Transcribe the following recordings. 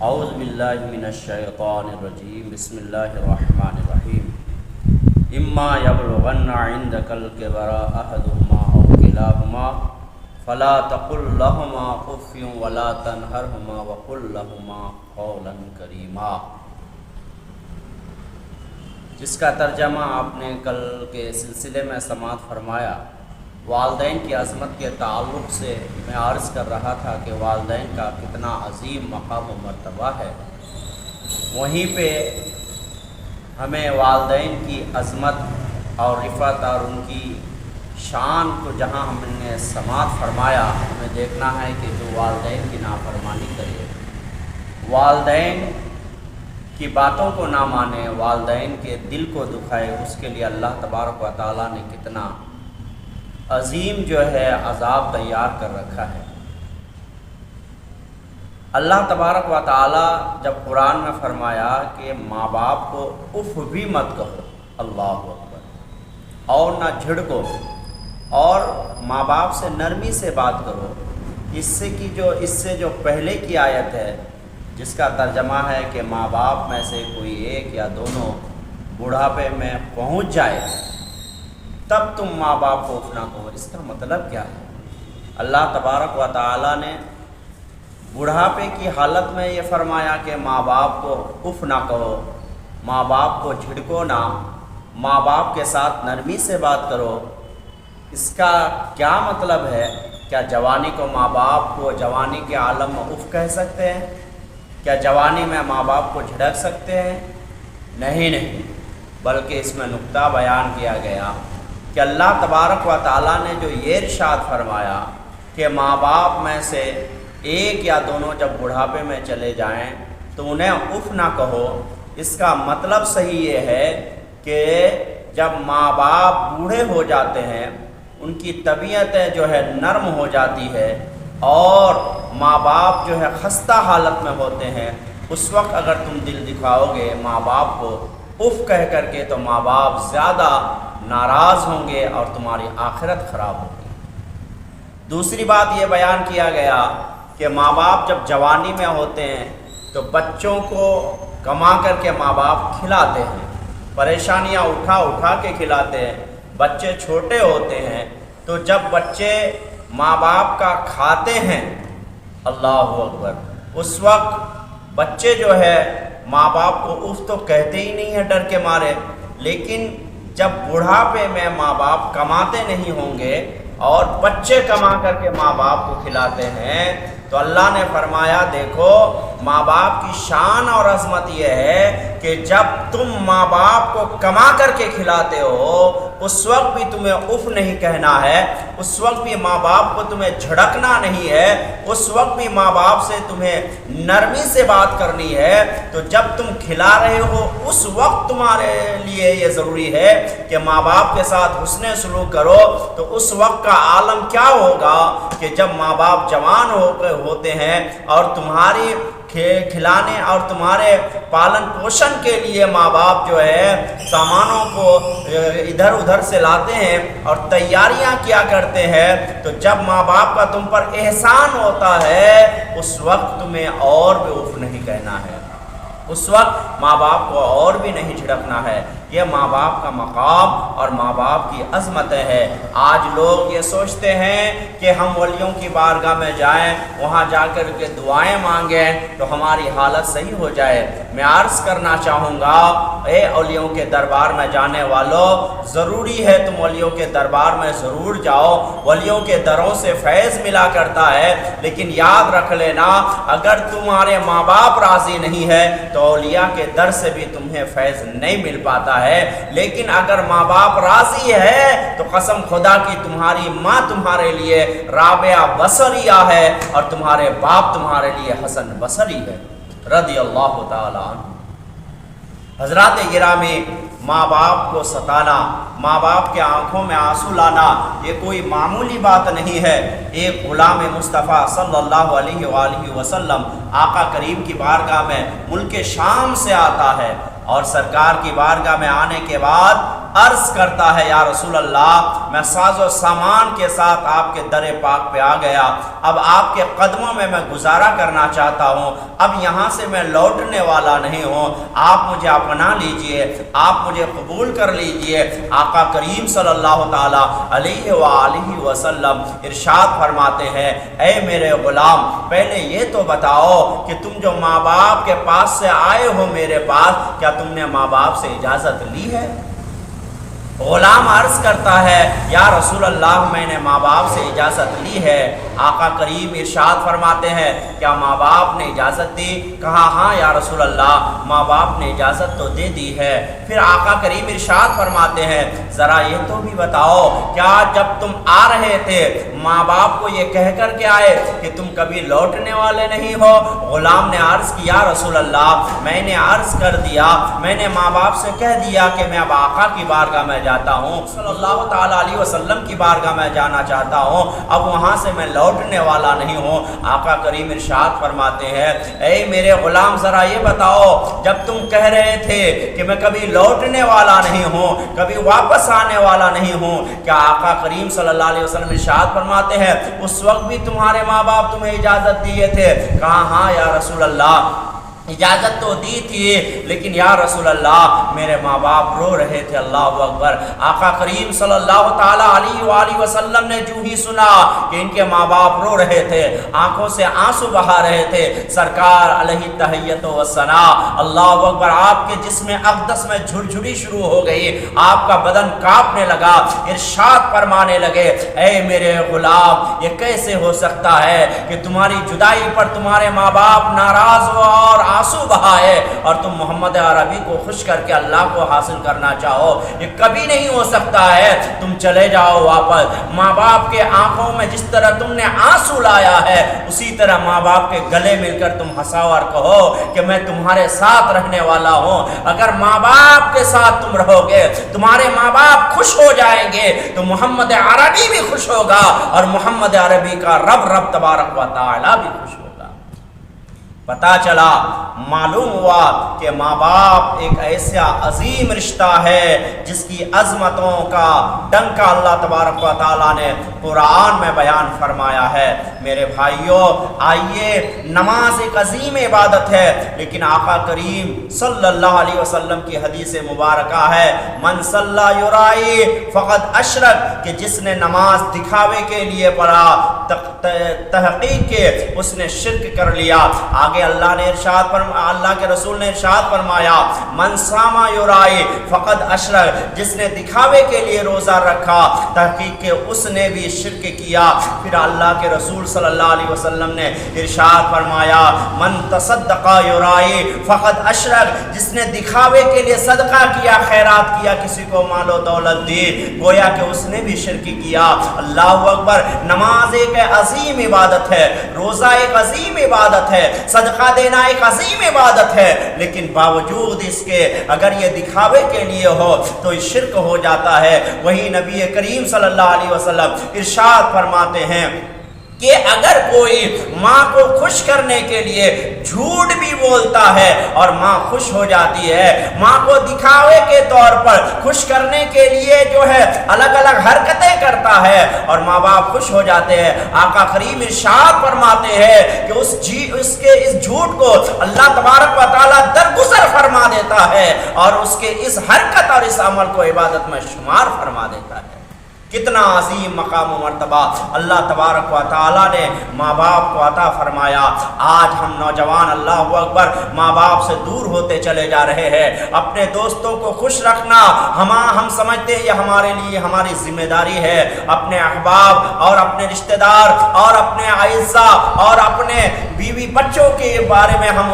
اعوذ باللہ من الشیطان الرجیم بسم اللہ الرحمن الرحیم اما یبلغن عندک الکبر احدہما او کلاہما فلا تقل لہما اف ولا تنہرہما وقل لہما قولا کریما، جس کا ترجمہ آپ نے کل کے سلسلے میں سماعت فرمایا۔ والدین کی عظمت کے تعلق سے میں عرض کر رہا تھا کہ والدین کا کتنا عظیم مقام و مرتبہ ہے، وہیں پہ ہمیں والدین کی عظمت اور رفعت اور ان کی شان کو جہاں ہم نے سماعت فرمایا، ہمیں دیکھنا ہے کہ جو والدین کی نافرمانی کرے، والدین کی باتوں کو نہ مانے، والدین کے دل کو دکھائے، اس کے لیے اللہ تبارک و تعالیٰ نے کتنا عظیم جو ہے عذاب تیار کر رکھا ہے۔ اللہ تبارک و تعالیٰ جب قرآن میں فرمایا کہ ماں باپ کو اف بھی مت کہو، اللہ اکبر، اور نہ جھڑکو، اور ماں باپ سے نرمی سے بات کرو، اس سے جو پہلے کی آیت ہے جس کا ترجمہ ہے کہ ماں باپ میں سے کوئی ایک یا دونوں بڑھاپے میں پہنچ جائے تب تم ماں باپ کو اف نہ کہو، اس کا مطلب کیا ہے؟ اللہ تبارک و تعالیٰ نے بڑھاپے کی حالت میں یہ فرمایا کہ ماں باپ کو اف نہ کہو، ماں باپ کو جھڑکو نہ، ماں باپ کے ساتھ نرمی سے بات کرو۔ اس کا کیا مطلب ہے؟ کیا جوانی کو ماں باپ کو جوانی کے عالم میں اف کہہ سکتے ہیں؟ کیا جوانی میں ماں باپ کو جھڑک سکتے ہیں؟ نہیں، بلکہ اس میں نقطہ بیان کیا گیا کہ اللہ تبارک و تعالیٰ نے جو یہ ارشاد فرمایا کہ ماں باپ میں سے ایک یا دونوں جب بڑھاپے میں چلے جائیں تو انہیں اف نہ کہو، اس کا مطلب صحیح یہ ہے کہ جب ماں باپ بوڑھے ہو جاتے ہیں، ان کی طبیعتیں جو ہے نرم ہو جاتی ہے اور ماں باپ جو ہے خستہ حالت میں ہوتے ہیں، اس وقت اگر تم دل دکھاؤ گے ماں باپ کو اف کہہ کر کے تو ماں باپ زیادہ ناراض ہوں گے اور تمہاری آخرت خراب ہوگی۔ دوسری بات یہ بیان کیا گیا کہ ماں باپ جب جوانی میں ہوتے ہیں تو بچوں کو کما کر کے ماں باپ کھلاتے ہیں، پریشانیاں اٹھا کے کھلاتے ہیں۔ بچے چھوٹے ہوتے ہیں تو جب بچے ماں باپ کا کھاتے ہیں، اللہ اکبر، اس وقت بچے جو ہے ماں باپ کو اف تو کہتے ہی نہیں ہیں ڈر کے مارے، لیکن جب بڑھاپے میں ماں باپ کماتے نہیں ہوں گے اور بچے کما کر کے ماں باپ کو کھلاتے ہیں تو اللہ نے فرمایا دیکھو ماں باپ کی شان اور عظمت یہ ہے کہ جب تم ماں باپ کو کما کر کے کھلاتے ہو اس وقت بھی تمہیں اف نہیں کہنا ہے، اس وقت بھی ماں باپ کو تمہیں جھڑکنا نہیں ہے، اس وقت بھی ماں باپ سے تمہیں نرمی سے بات کرنی ہے۔ تو جب تم کھلا رہے ہو اس وقت تمہارے لیے یہ ضروری ہے کہ ماں باپ کے ساتھ حسن سلوک کرو۔ تو اس وقت کا عالم کیا ہوگا کہ جب ماں باپ جوان ہوتے ہیں اور تمہاری کھلانے اور تمہارے پالن پوشن کے لیے ماں باپ جو ہے سامانوں کو ادھر ادھر سے لاتے ہیں اور تیاریاں کیا کرتے ہیں، تو جب ماں باپ کا تم پر احسان ہوتا ہے اس وقت تمہیں اور بھی اف نہیں کہنا ہے، اس وقت ماں باپ کو اور بھی نہیں جھڑکنا ہے۔ یہ ماں باپ کا مقام اور ماں باپ کی عظمت ہے۔ آج لوگ یہ سوچتے ہیں کہ ہم ولیوں کی بارگاہ میں جائیں، وہاں جا کر کے دعائیں مانگیں تو ہماری حالت صحیح ہو جائے۔ میں عرض کرنا چاہوں گا اے ولیوں کے دربار میں جانے والوں، ضروری ہے تم ولیوں کے دربار میں ضرور جاؤ، ولیوں کے دروں سے فیض ملا کرتا ہے، لیکن یاد رکھ لینا اگر تمہارے ماں باپ راضی نہیں ہے تو اولیاء کے در سے بھی تمہیں فیض نہیں مل پاتا ہے۔ لیکن اگر ماں باپ راضی ہے تو قسم خدا کی تمہاری ماں تمہارے لیے رابعہ بصریہ ہے اور تمہارے باپ تمہارے لیے حسن بصری ہے رضی اللہ تعالی عنہ۔ حضرات گرامی، ماں باپ کو ستانا، ماں باپ کے آنکھوں میں آنسو لانا یہ کوئی معمولی بات نہیں ہے۔ ایک غلام مصطفیٰ صلی اللہ علیہ وآلہ وسلم آقا کریم کی بارگاہ میں ملک شام سے آتا ہے اور سرکار کی بارگاہ میں آنے کے بعد عرض کرتا ہے یا رسول اللہ میں ساز و سامان کے ساتھ آپ کے در پاک پہ آ گیا، اب آپ کے قدموں میں گزارا کرنا چاہتا ہوں، اب یہاں سے میں لوٹنے والا نہیں ہوں، آپ مجھے اپنا لیجئے، آپ مجھے قبول کر لیجئے۔ آقا کریم صلی اللہ تعالی علیہ وآلہ وسلم ارشاد فرماتے ہیں اے میرے غلام پہلے یہ تو بتاؤ کہ تم جو ماں باپ کے پاس سے آئے ہو میرے پاس، کیا تم نے ماں باپ سے اجازت لی ہے؟ غلام عرض کرتا ہے یا رسول اللہ میں نے ماں باپ سے اجازت لی ہے۔ آقا کریم ارشاد فرماتے ہیں کیا ماں باپ نے اجازت دی؟ کہا ہاں یا رسول اللہ ماں باپ نے اجازت تو دے دی ہے۔ پھر آقا کریم ارشاد فرماتے ہیں ذرا یہ تو بھی بتاؤ کیا جب تم آ رہے تھے ماں باپ کو یہ کہہ کر کے آئے کہ تم کبھی لوٹنے والے نہیں ہو؟ غلام نے عرض کیا رسول اللہ میں نے عرض کر دیا، میں نے ماں باپ سے کہہ دیا کہ میں اب آقا کی بارگاہ میں جاتا ہوں، صلی اللہ تعالیٰ علیہ وسلم کی بارگاہ میں جانا چاہتا ہوں، اب وہاں سے میں لوٹنے والا نہیں ہوں۔ آقا کریم ارشاد فرماتے ہیں اے میرے غلام ذرا یہ بتاؤ جب تم کہہ رہے تھے کہ میں کبھی لوٹنے والا نہیں ہوں، کبھی واپس آنے والا نہیں ہوں، کیا آقا کریم صلی اللہ علیہ وسلم ارشاد فرماتے ہیں اس وقت بھی تمہارے ماں باپ تمہیں اجازت دیے تھے؟ کہا ہاں یا رسول اللہ اجازت تو دی تھی لیکن یا رسول اللہ میرے ماں باپ رو رہے تھے۔ اللہ اکبر۔ آقا کریم صلی اللہ تعالیٰ علیہ وآلہ وسلم نے جو ہی سنا کہ ان کے ماں باپ رو رہے تھے، آنکھوں سے آنسو بہا رہے تھے، سرکار علیہ تحیت و ثنا اللہ اکبر آپ کے جسم اقدس میں جھرجھری شروع ہو گئی، آپ کا بدن کانپنے لگا، ارشاد فرمانے لگے اے میرے غلام یہ کیسے ہو سکتا ہے کہ تمہاری جدائی پر تمہارے ماں باپ ناراض ہو اور آنسو بہائے اور تم محمد عربی کو خوش کر کے اللہ کو حاصل کرنا چاہو؟ یہ کبھی نہیں ہو سکتا ہے، تم چلے جاؤ واپس۔ ماں باپ کے آنکھوں میں جس طرح تم نے آنسو لایا ہے اسی طرح ماں باپ کے گلے مل کر تم ہنساؤ اور کہو کہ میں تمہارے ساتھ رہنے والا ہوں۔ اگر ماں باپ کے ساتھ تم رہو گے، تمہارے ماں باپ خوش ہو جائیں گے تو محمد عربی بھی خوش ہوگا اور محمد عربی کا رب تبارک و تعالی بھی خوش ہوگا۔ پتہ چلا، معلوم ہوا کہ ماں باپ ایک ایسا عظیم رشتہ ہے جس کی عظمتوں کا ڈنکا اللہ تبارک و تعالیٰ نے قرآن میں بیان فرمایا ہے۔ میرے بھائیوں آئیے، نماز ایک عظیم عبادت ہے لیکن آقا کریم صلی اللہ علیہ وسلم کی حدیث مبارکہ ہے من صلی یرائی فقد اشرک، کہ جس نے نماز دکھاوے کے لیے پڑھا تحقیق کے اس نے شرک کر لیا۔ آگے اللہ کے رسول نے ارشاد فرمایا من صام یرائی فقد اشرک، جس نے دکھاوے کے لیے روزہ رکھا تحقیق کہ اس نے بھی شرک کیا۔ پھر اللہ کے رسول صلی اللہ علیہ وسلم نے ارشاد فرمایا من تصدق یرائی فقد اشرک، جس نے دکھاوے کے لیے صدقہ کیا، خیرات کیا، کسی کو مال و دولت دی، گویا کہ اس نے بھی شرک کیا۔ اللہ اکبر۔ نماز ایک عظیم عبادت ہے، روزہ ایک عظیم عبادت ہے، صدقہ دینا ایک عظیم عبادت ہے، لیکن باوجود اس کے اگر یہ دکھاوے کے لیے ہو تو شرک ہو جاتا ہے۔ وہی نبی کریم صلی اللہ علیہ وسلم ارشاد فرماتے ہیں کہ اگر کوئی ماں کو خوش کرنے کے لیے جھوٹ بھی بولتا ہے اور ماں خوش ہو جاتی ہے، ماں کو دکھاوے کے طور پر خوش کرنے کے لیے جو ہے الگ الگ حرکتیں کرتا ہے اور ماں باپ خوش ہو جاتے ہیں، آقا کریم ارشاد فرماتے ہیں کہ اس جھوٹ کو اللہ تبارک و تعالیٰ درگزر فرما دیتا ہے اور اس کے اس حرکت اور اس عمل کو عبادت میں شمار فرما دیتا ہے۔ کتنا عظیم مقام و مرتبہ اللہ تبارک و تعالیٰ نے ماں باپ کو عطا فرمایا۔ آج ہم نوجوان اللہ اکبر ماں باپ سے دور ہوتے چلے جا رہے ہیں۔ اپنے دوستوں کو خوش رکھنا ہم سمجھتے ہیں یہ ہمارے لیے ہماری ذمہ داری ہے۔ اپنے احباب اور اپنے رشتہ دار اور اپنے اعزاء اور اپنے بیوی بچوں کے بارے میں ہم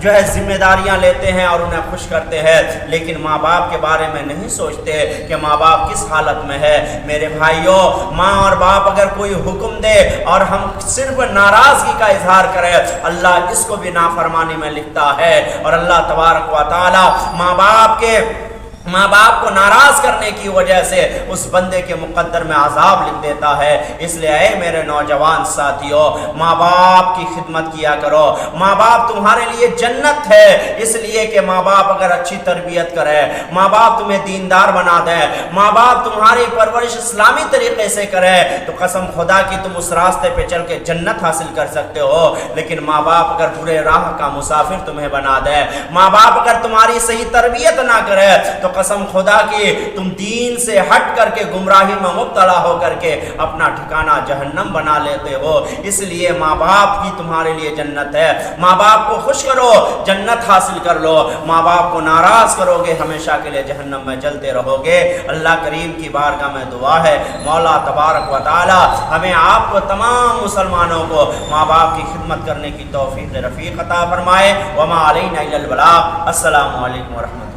جو ہے ذمہ داریاں لیتے ہیں اور انہیں خوش کرتے ہیں، لیکن ماں باپ کے بارے میں نہیں سوچتے کہ ماں باپ کس حالت میں ہے۔ میرے بھائیوں، ماں اور باپ اگر کوئی حکم دے اور ہم صرف ناراضگی کا اظہار کریں، اللہ اس کو بھی نافرمانی میں لکھتا ہے۔ اور اللہ تبارک و تعالی ماں باپ کے ماں باپ کو ناراض کرنے کی وجہ سے اس بندے کے مقدر میں عذاب لکھ دیتا ہے۔ اس لیے اے میرے نوجوان ساتھیوں، ماں باپ کی خدمت کیا کرو۔ ماں باپ تمہارے لیے جنت ہے، اس لیے کہ ماں باپ اگر اچھی تربیت کرے، ماں باپ تمہیں دیندار بنا دے، ماں باپ تمہاری پرورش اسلامی طریقے سے کرے، تو قسم خدا کی تم اس راستے پہ چل کے جنت حاصل کر سکتے ہو۔ لیکن ماں باپ اگر برے راہ کا مسافر تمہیں بنا دے، ماں باپ اگر تمہاری صحیح تربیت نہ کرے، تو قسم خدا کی تم دین سے ہٹ کر کے گمراہی میں مبتلا ہو کر کے اپنا ٹھکانہ جہنم بنا لیتے ہو۔ اس لیے ماں باپ کی تمہارے لیے جنت ہے، ماں باپ کو خوش کرو، جنت حاصل کر لو۔ ماں باپ کو ناراض کرو گے، ہمیشہ کے لیے جہنم میں جلتے رہو گے۔ اللہ کریم کی بارگاہ میں دعا ہے، مولا تبارک و تعالی ہمیں آپ کو تمام مسلمانوں کو ماں باپ کی خدمت کرنے کی توفیق رفیق عطا فرمائے۔ وما علینا الا البلاغ۔ السلام علیکم ورحمۃ اللہ۔